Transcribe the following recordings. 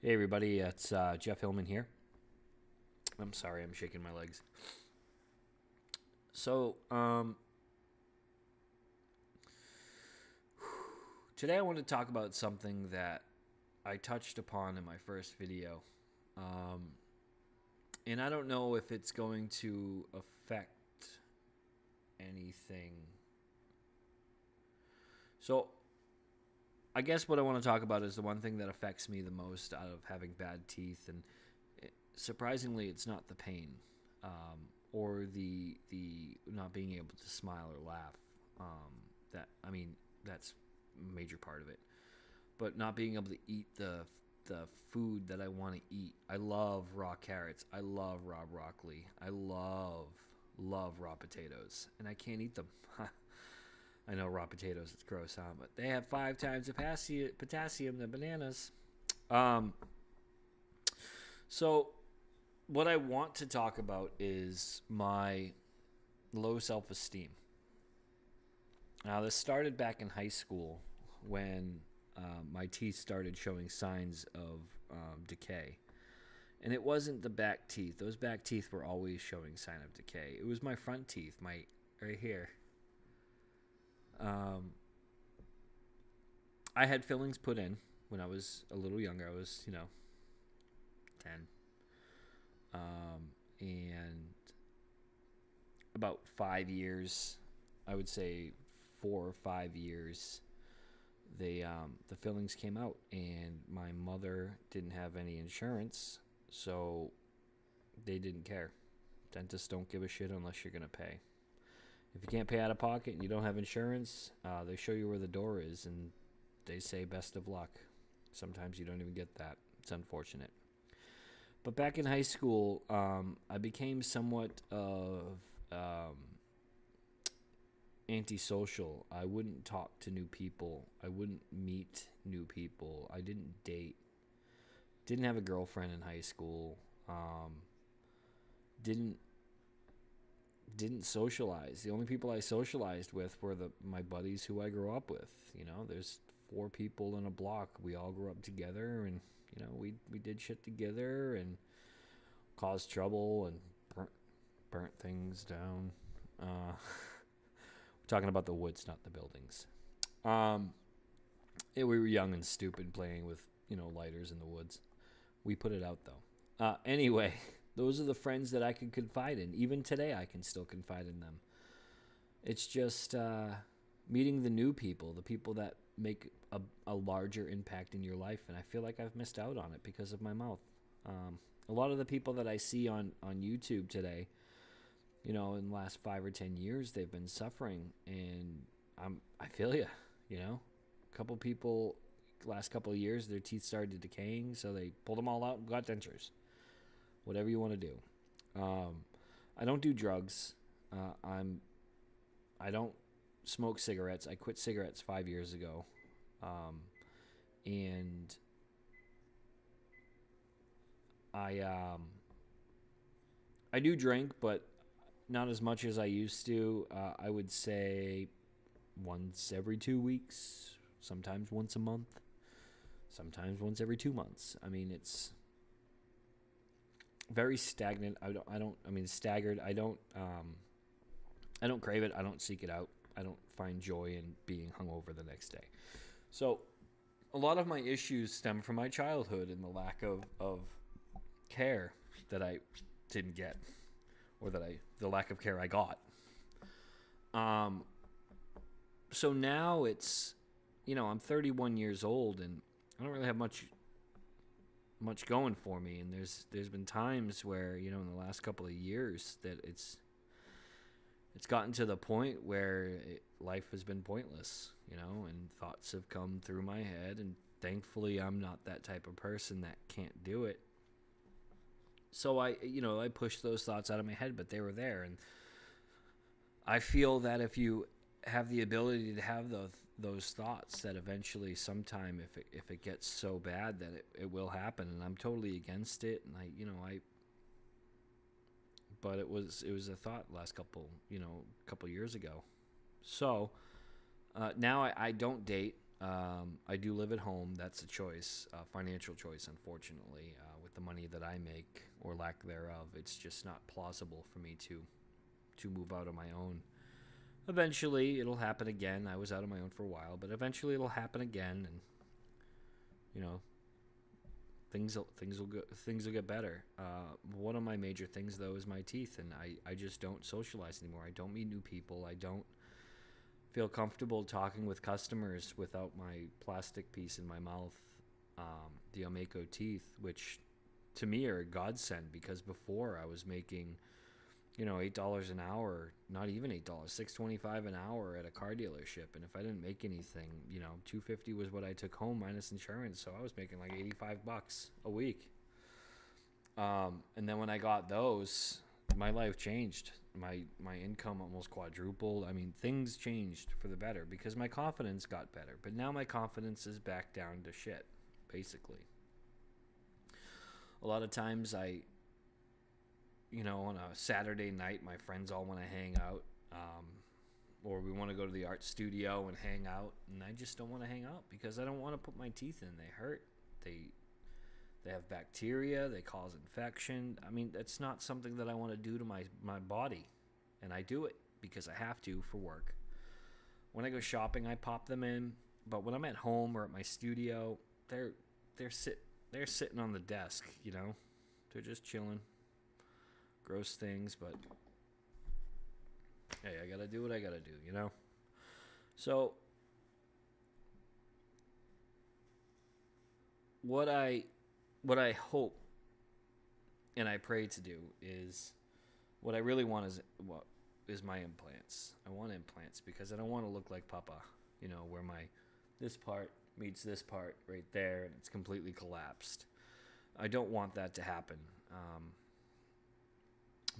Hey everybody, it's Jeff Hillman here. I'm sorry, I'm shaking my legs. So, today I want to talk about something that I touched upon in my first video. Um, and I don't know if it's going to affect anything. So, I guess what I want to talk about is the one thing that affects me the most out of having bad teeth, and surprisingly, it's not the pain, or the not being able to smile or laugh. That I mean, that's a major part of it. But not being able to eat the food that I want to eat. I love raw carrots. I love raw broccoli. I love raw potatoes, and I can't eat them. I know raw potatoes, it's gross, huh? But they have 5 times the potassium than bananas. Um, so what I want to talk about is my low self-esteem. Now, this started back in high school when my teeth started showing signs of decay. And it wasn't the back teeth. Those back teeth were always showing sign of decay. It was my front teeth, my right here. Um, I had fillings put in when I was a little younger. I was, 10. And about 5 years, I would say 4 or 5 years, the fillings came out, and my mother didn't have any insurance, so they didn't care. Dentists don't give a shit unless you're gonna pay. If you can't pay out of pocket and you don't have insurance, they show you where the door is, and they say best of luck. Sometimes you don't even get that. It's unfortunate. But back in high school, I became somewhat of antisocial. I wouldn't talk to new people. I wouldn't meet new people. I didn't date. Didn't have a girlfriend in high school. Didn't didn't socialize. The only people I socialized with were my buddies who I grew up with. There's 4 people in a block. We all grew up together, and we did shit together and caused trouble and burnt things down. We're talking about the woods, not the buildings. We were young and stupid, playing with lighters in the woods. We put it out though. Anyway, those are the friends that I could confide in. Even today, I can still confide in them. It's just meeting the new people, the people that make a larger impact in your life, and I feel like I've missed out on it because of my mouth. A lot of the people that I see on YouTube today, in the last 5 or 10 years, they've been suffering, and I feel you. A couple people, last couple of years, their teeth started decaying, so they pulled them all out and got dentures. Whatever you want to do. I don't do drugs. I don't smoke cigarettes. I quit cigarettes 5 years ago, and I do drink, but not as much as I used to. I would say once every 2 weeks, sometimes once a month, sometimes once every 2 months. I mean, it's very stagnant. I mean, staggered. I don't crave it. I don't seek it out. I don't find joy in being hungover the next day. So a lot of my issues stem from my childhood and the lack of care that I didn't get, or the lack of care I got. So now it's, I'm 31 years old, and I don't really have much going for me, and there's been times where, in the last couple of years, that it's gotten to the point where life has been pointless, and thoughts have come through my head, and thankfully I'm not that type of person that can't do it. So I pushed those thoughts out of my head, but they were there, and I feel that if you have the ability to have those thoughts, that eventually, sometime, if it gets so bad, that it will happen, and I'm totally against it, and but it was a thought last couple years ago. So now I don't date. I do live at home. That's a choice, financial choice, unfortunately. With the money that I make, or lack thereof, it's just not plausible for me to move out on my own. Eventually, it'll happen again. I was out on my own for a while, but eventually it'll happen again, and you know, things will get better. One of my major things though is my teeth, and I just don't socialize anymore. I don't meet new people. I don't feel comfortable talking with customers without my plastic piece in my mouth. The Omeko teeth, which to me are a godsend, because before I was making, $8 an hour, not even $8, $6.25 an hour at a car dealership, and if I didn't make anything, $250 was what I took home minus insurance, so I was making like $85 a week. And then when I got those, my life changed. My income almost quadrupled. I mean, things changed for the better because my confidence got better. But now my confidence is back down to shit, basically. A lot of times on a Saturday night, my friends all want to hang out, or we want to go to the art studio and hang out, and I just don't want to hang out because I don't want to put my teeth in. They hurt. They have bacteria. They cause infection. I mean, that's not something that I want to do to my body, and I do it because I have to for work. When I go shopping, I pop them in, but when I'm at home or at my studio, they're sitting on the desk. They're just chilling. Gross things, but hey, I gotta do what I gotta do. So what I hope and I pray to do is, what I really want is my implants. I want implants because I don't want to look like Papa, where this part meets this part right there and it's completely collapsed. I don't want that to happen.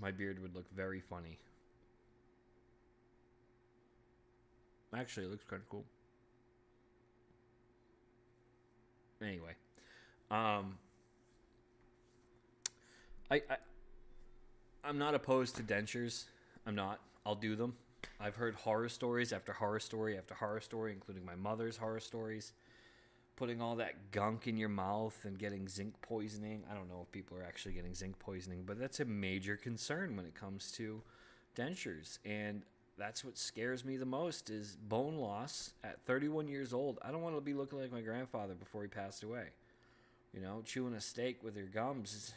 My beard would look very funny. Actually, it looks kind of cool. Anyway, I'm not opposed to dentures. I'm not. I'll do them. I've heard horror stories after horror story after horror story, including my mother's horror stories. Putting all that gunk in your mouth and getting zinc poisoning. I don't know if people are actually getting zinc poisoning, but that's a major concern when it comes to dentures. And that's what scares me the most is bone loss at 31 years old. I don't want to be looking like my grandfather before he passed away. Chewing a steak with your gums,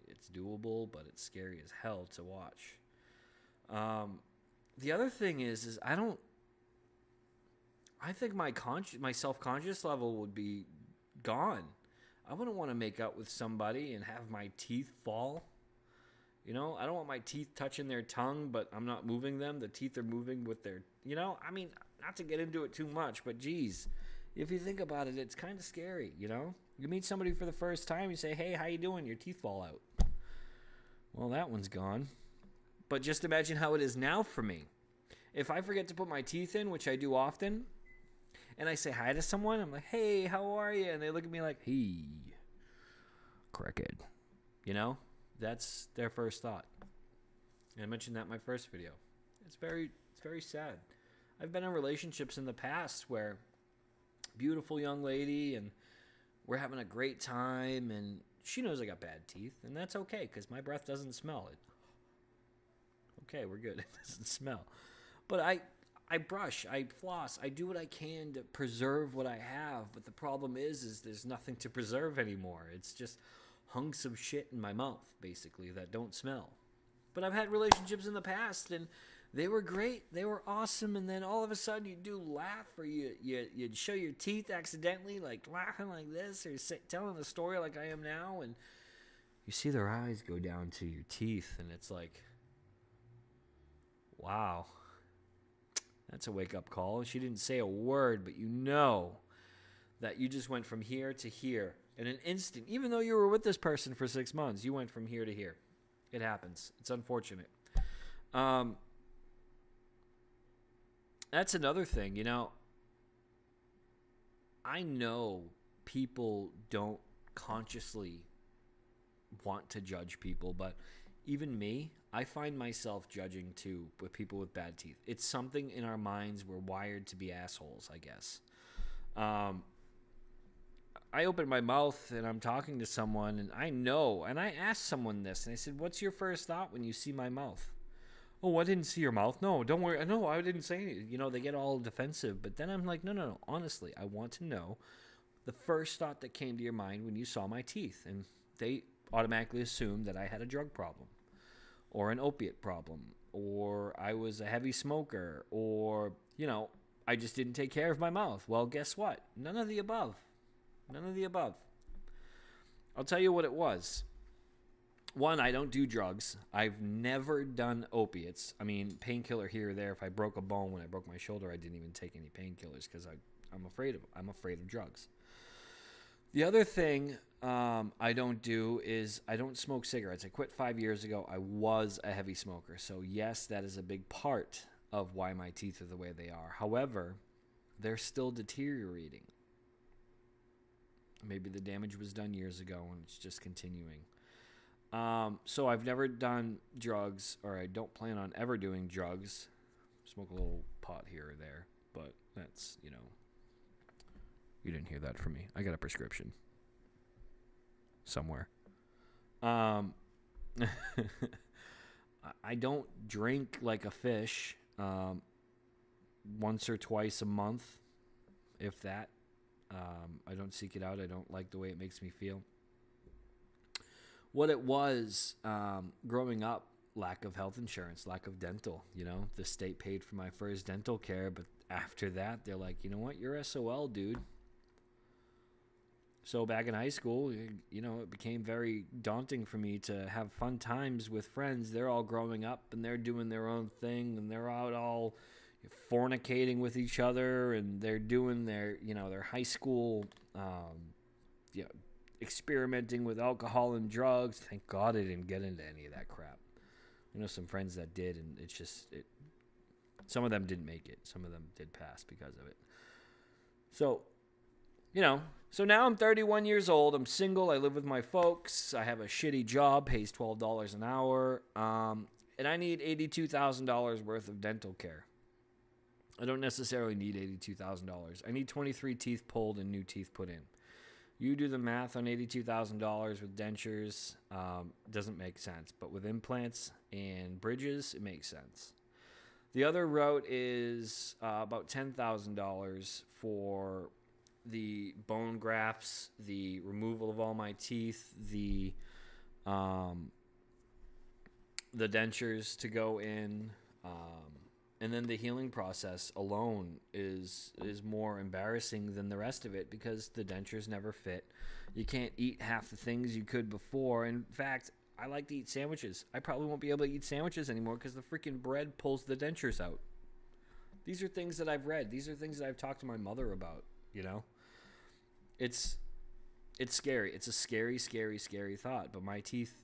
it's doable, but it's scary as hell to watch. The other thing is I think my self-conscious level would be gone. I wouldn't want to make out with somebody and have my teeth fall. I don't want my teeth touching their tongue, but I'm not moving them. The teeth are moving with their, I mean, not to get into it too much, but geez, if you think about it, it's kind of scary, You meet somebody for the first time, you say, hey, how you doing? Your teeth fall out. Well, that one's gone. But just imagine how it is now for me. If I forget to put my teeth in, which I do often, and I say hi to someone, I'm like, hey, how are you? And they look at me like, hey, crooked. That's their first thought. And I mentioned that in my first video. It's very sad. I've been in relationships in the past where beautiful young lady and we're having a great time and she knows I got bad teeth, and that's okay because my breath doesn't smell it. Okay, we're good. It doesn't smell. But I brush, I floss, I do what I can to preserve what I have. But the problem is there's nothing to preserve anymore. It's just hunks of shit in my mouth, basically, that don't smell. But I've had relationships in the past, and they were great. They were awesome. And then all of a sudden you do laugh, or you'd show your teeth accidentally, like laughing like this, or telling a story like I am now. And you see their eyes go down to your teeth, and it's like, wow. That's a wake-up call. She didn't say a word, but that you just went from here to here in an instant. Even though you were with this person for 6 months, you went from here to here. It happens. It's unfortunate. That's another thing, I know people don't consciously want to judge people, but even me, I find myself judging too with people with bad teeth. It's something in our minds. We're wired to be assholes, I guess. Um, I open my mouth and I'm talking to someone, and I know, and I asked someone this, and I said, "What's your first thought when you see my mouth?" "Oh, I didn't see your mouth. No, don't worry. No, I didn't say anything." They get all defensive, but then I'm like, no, no, no. Honestly, I want to know the first thought that came to your mind when you saw my teeth, and they automatically assumed that I had a drug problem, or an opiate problem, or I was a heavy smoker, or I just didn't take care of my mouth. Well, guess what? None of the above. None of the above. I'll tell you what it was. One, I don't do drugs. I've never done opiates. I mean, painkiller here or there. If I broke a bone when I broke my shoulder, I didn't even take any painkillers because I'm afraid of drugs. The other thing I don't do is I don't smoke cigarettes. I quit 5 years ago. I was a heavy smoker. So yes, that is a big part of why my teeth are the way they are. However, they're still deteriorating. Maybe the damage was done years ago and it's just continuing. So I've never done drugs, or I don't plan on ever doing drugs. Smoke a little pot here or there, but that's, you didn't hear that from me. I got a prescription somewhere. I don't drink like a fish, once or twice a month, if that. I don't seek it out. I don't like the way it makes me feel. What it was, growing up, lack of health insurance, lack of dental. The state paid for my first dental care, but after that, they're like, you know what, you're SOL, dude. So back in high school, it became very daunting for me to have fun times with friends. They're all growing up and they're doing their own thing, and they're out all fornicating with each other, and they're doing their high school, experimenting with alcohol and drugs. Thank God I didn't get into any of that crap. I know some friends that did, and it's just some of them didn't make it. Some of them did pass because of it. So, so now I'm 31 years old. I'm single. I live with my folks. I have a shitty job, pays $12 an hour, and I need $82,000 worth of dental care. I don't necessarily need $82,000. I need 23 teeth pulled and new teeth put in. You do the math on $82,000 with dentures. Doesn't make sense. But with implants and bridges, it makes sense. The other route is about $10,000 for the bone grafts, the removal of all my teeth, the dentures to go in, and then the healing process alone is more embarrassing than the rest of it because the dentures never fit. You can't eat half the things you could before. In fact, I like to eat sandwiches. I probably won't be able to eat sandwiches anymore because the freaking bread pulls the dentures out. These are things that I've read. These are things that I've talked to my mother about, It's scary. It's a scary, scary, scary thought. But my teeth,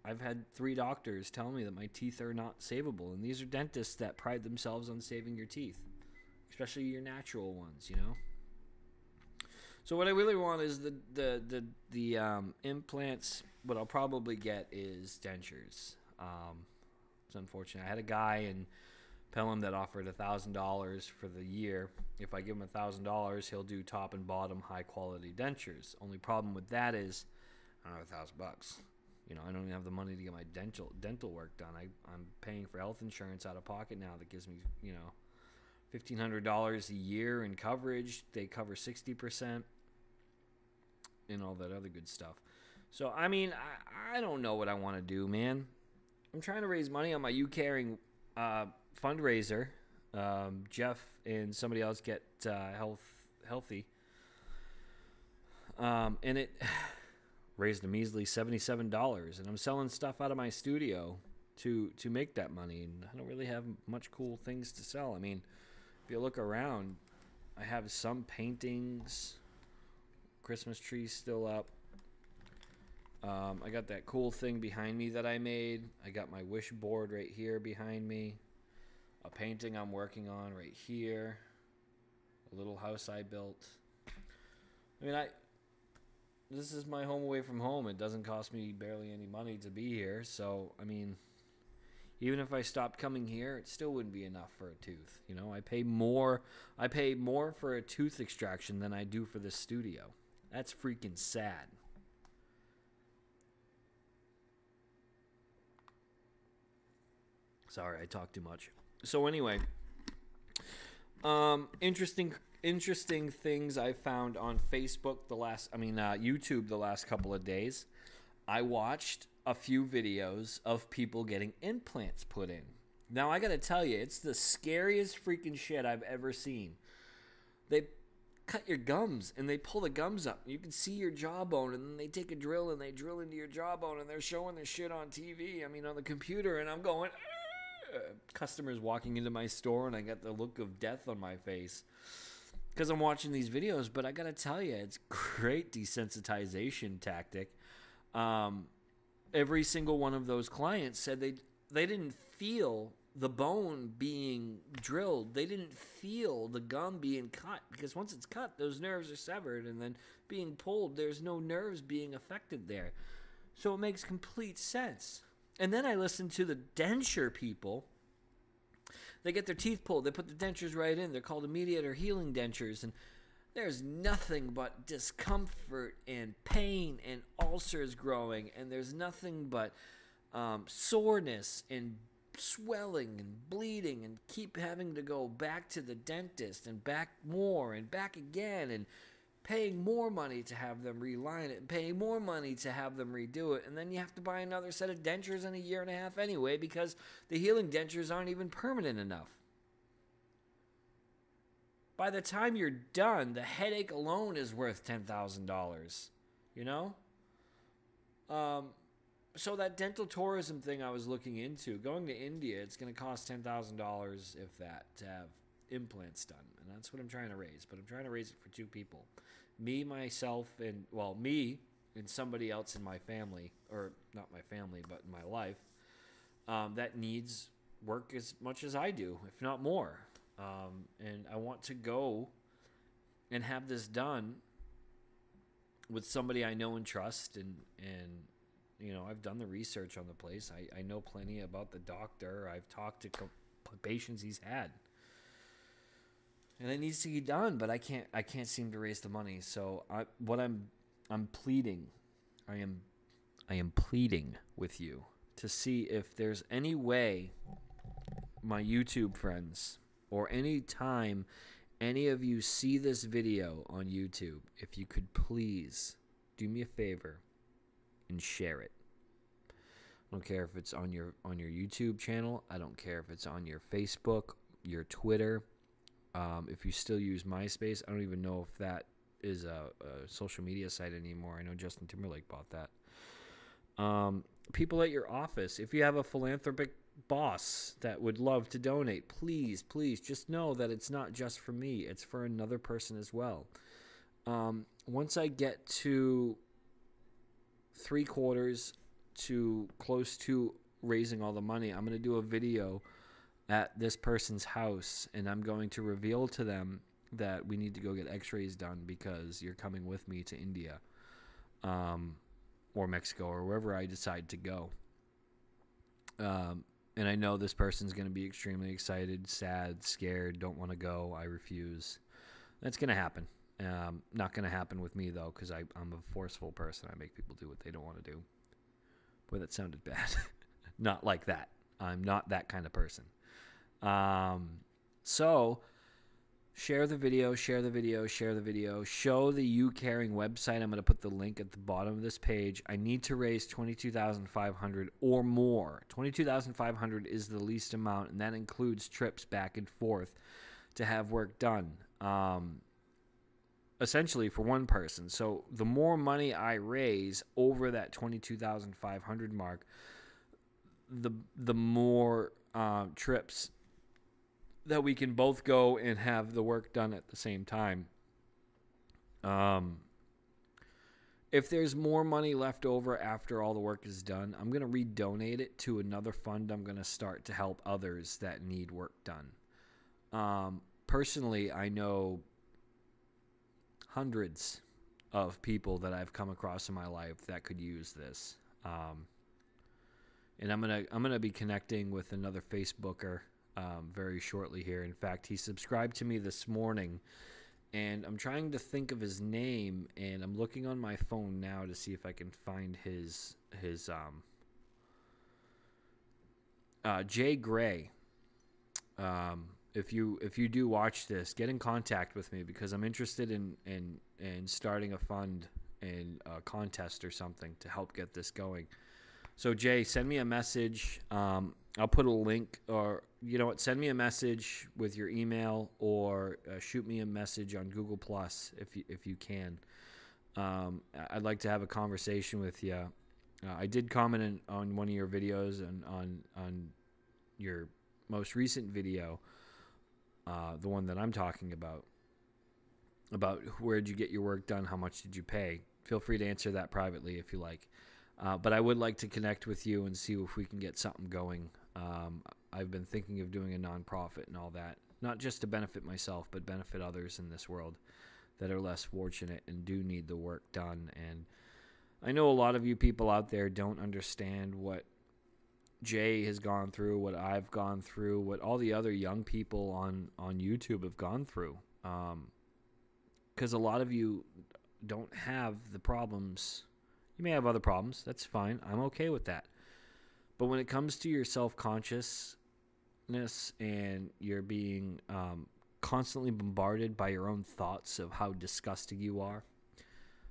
I've had 3 doctors tell me that my teeth are not savable. And these are dentists that pride themselves on saving your teeth, especially your natural ones, So what I really want is the implants. What I'll probably get is dentures. It's unfortunate. I had a guy in Pelham that offered $1,000 for the year. If I give him $1,000, he'll do top and bottom high quality dentures. Only problem with that is I don't have $1,000. I don't even have the money to get my dental work done. I'm paying for health insurance out of pocket now that gives me $1,500 a year in coverage. They cover 60% and all that other good stuff. So I don't know what I want to do, man. I'm trying to raise money on my You Caring fundraiser. Jeff and somebody else get healthy, and it raised a measly $77, and I'm selling stuff out of my studio to make that money, and I don't really have much cool things to sell. If you look around, I have some paintings, Christmas trees still up. I got that cool thing behind me that I made. I got my wish board right here behind me. A painting I'm working on right here. A little house I built. This is my home away from home. It doesn't cost me barely any money to be here. So, Even if I stopped coming here, it still wouldn't be enough for a tooth. You know, I pay more for a tooth extraction than I do for this studio. That's freaking sad. Sorry, I talk too much. So anyway, interesting things I found on Facebook YouTube the last couple of days. I watched a few videos of people getting implants put in. Now I gotta tell you, it's the scariest freaking shit I've ever seen. They cut your gums and they pull the gums up. You can see your jawbone, and then they take a drill and they drill into your jawbone, and they're showing this shit on TV. I mean, on the computer, and I'm going. Customers walking into my store, and I got the look of death on my face because I'm watching these videos. But I gotta tell you, it's a great desensitization tactic. Every single one of those clients said they didn't feel the bone being drilled. They didn't feel the gum being cut, because once it's cut, those nerves are severed, and then being pulled, there's no nerves being affected there. So it makes complete sense. And then I listened to the denture people. They get their teeth pulled. They put the dentures right in. They're called immediate or healing dentures. And there's nothing but discomfort and pain and ulcers growing. And there's nothing but soreness and swelling and bleeding, and keep having to go back to the dentist and back more and back again, and paying more money to have them reline it, and paying more money to have them redo it, and then you have to buy another set of dentures in a year and a half anyway, because the healing dentures aren't even permanent enough. By the time you're done, the headache alone is worth $10,000, you know? So that dental tourism thing I was looking into, going to India, it's going to cost $10,000, if that, to have implants done. And that's what I'm trying to raise. But I'm trying to raise it for two people. Me, myself, and, well, me and somebody else in my family, or not my family, but in my life, that needs work as much as I do, if not more. And I want to go and have this done with somebody I know and trust, and you know, I've done the research on the place. I know plenty about the doctor. I've talked to patients he's had, and it needs to be done. But I can't seem to raise the money. So I'm pleading. I am pleading with you to see if there's any way, my YouTube friends, or any time any of you see this video on YouTube, if you could please do me a favor and share it. I don't care if it's on your YouTube channel. I don't care if it's on your Facebook, your Twitter. If you still use MySpace, I don't even know if that is a social media site anymore. I know Justin Timberlake bought that. People at your office, if you have a philanthropic boss that would love to donate, please just know that it's not just for me. It's for another person as well. Once I get to 3/4 to close to raising all the money, I'm going to do a video at this person's house, and I'm going to reveal to them that we need to go get x-rays done because you're coming with me to India, or Mexico, or wherever I decide to go. And I know this person's going to be extremely excited, sad, scared, don't want to go, I refuse. That's going to happen. Not going to happen with me, though, because I'm a forceful person. I make people do what they don't want to do. Boy, that sounded bad. Not like that. I'm not that kind of person. So, share the video, share the video, share the video. Show the You Caring website. I'm going to put the link at the bottom of this page. I need to raise $22,500 or more. $22,500 is the least amount, and that includes trips back and forth to have work done. Essentially for one person. So the more money I raise over that $22,500 mark, the more trips that we can both go and have the work done at the same time. If there's more money left over after all the work is done, I'm going to redonate it to another fund I'm going to start to help others that need work done. Personally, I know hundreds of people that I've come across in my life that could use this. And I'm gonna be connecting with another Facebooker very shortly here. In fact, he subscribed to me this morning, and I'm trying to think of his name, and I'm looking on my phone now to see if I can find his Jay Gray. If you do watch this, get in contact with me, because I'm interested in starting a fund and a contest or something to help get this going. So Jay, send me a message. I'll put a link, or you know what, send me a message with your email, or shoot me a message on Google Plus if you can. I'd like to have a conversation with you. I did comment on one of your videos and on your most recent video, the one that I'm talking about where did you get your work done, how much did you pay. Feel free to answer that privately if you like. But I would like to connect with you and see if we can get something going. I've been thinking of doing a nonprofit and all that, not just to benefit myself, but benefit others in this world that are less fortunate and do need the work done. And I know a lot of you people out there don't understand what Jay has gone through, what I've gone through, what all the other young people on YouTube have gone through. Because a lot of you don't have the problems. You may have other problems. That's fine. I'm okay with that. But when it comes to your self-consciousness and you're being constantly bombarded by your own thoughts of how disgusting you are.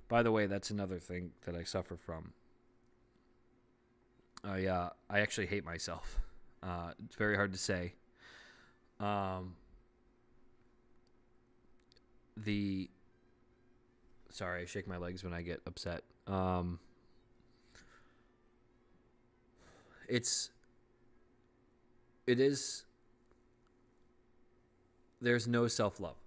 By the way, that's another thing that I suffer from. I actually hate myself. It's very hard to say. Sorry, I shake my legs when I get upset. There's no self-love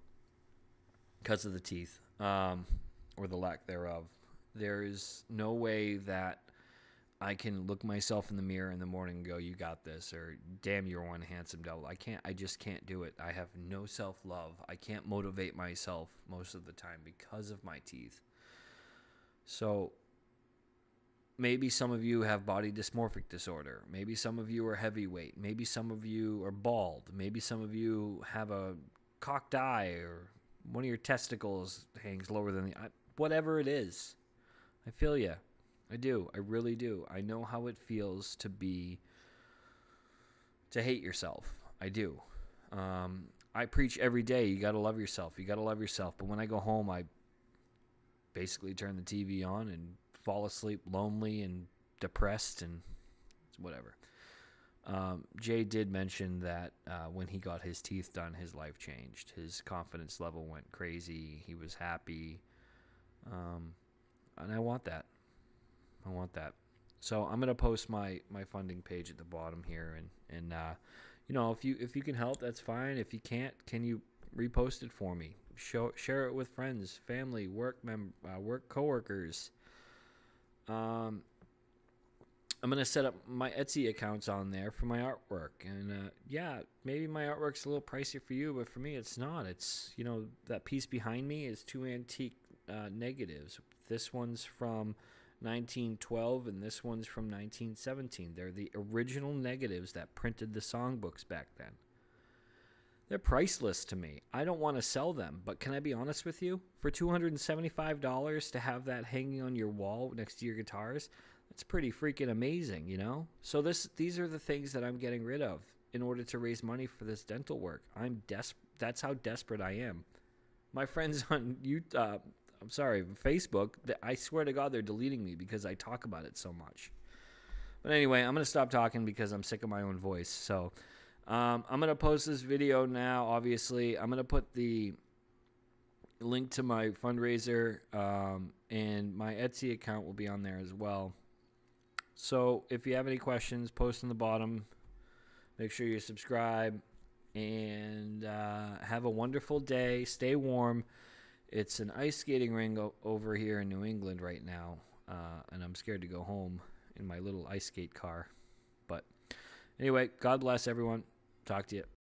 because of the teeth, or the lack thereof. There is no way that I can look myself in the mirror in the morning and go, you got this, or damn, you're one handsome devil. I just can't do it. I have no self-love. I can't motivate myself most of the time because of my teeth. So maybe some of you have body dysmorphic disorder. Maybe some of you are heavyweight. Maybe some of you are bald. Maybe some of you have a cocked eye, or one of your testicles hangs lower than whatever it is. I feel you. I do. I really do. I know how it feels to hate yourself. I do. I preach every day, you got to love yourself. You got to love yourself. But when I go home, I basically turn the TV on and fall asleep lonely and depressed and whatever. Jay did mention that when he got his teeth done, his life changed. His confidence level went crazy. He was happy. And I want that. I want that. So I'm going to post my funding page at the bottom here. And you know, if you can help, that's fine. If you can't, can you repost it for me? Share it with friends, family, work coworkers. I'm going to set up my Etsy accounts on there for my artwork. And yeah, maybe my artwork's a little pricey for you, but for me it's not. It's, you know, that piece behind me is 2 antique negatives. This one's from 1912 and this one's from 1917. They're the original negatives that printed the songbooks back then. They're priceless to me. I don't want to sell them, but can I be honest with you? For $275 to have that hanging on your wall next to your guitars, that's pretty freaking amazing, you know? So these are the things that I'm getting rid of in order to raise money for this dental work. That's how desperate I am. My friends on Facebook, I swear to God, they're deleting me because I talk about it so much. But anyway, I'm going to stop talking because I'm sick of my own voice. So I'm going to post this video now, obviously. I'm going to put the link to my fundraiser, and my Etsy account will be on there as well. So if you have any questions, post in the bottom. Make sure you subscribe, and have a wonderful day. Stay warm. It's an ice skating rink over here in New England right now, and I'm scared to go home in my little ice skate car. But anyway, God bless everyone. Talk to you.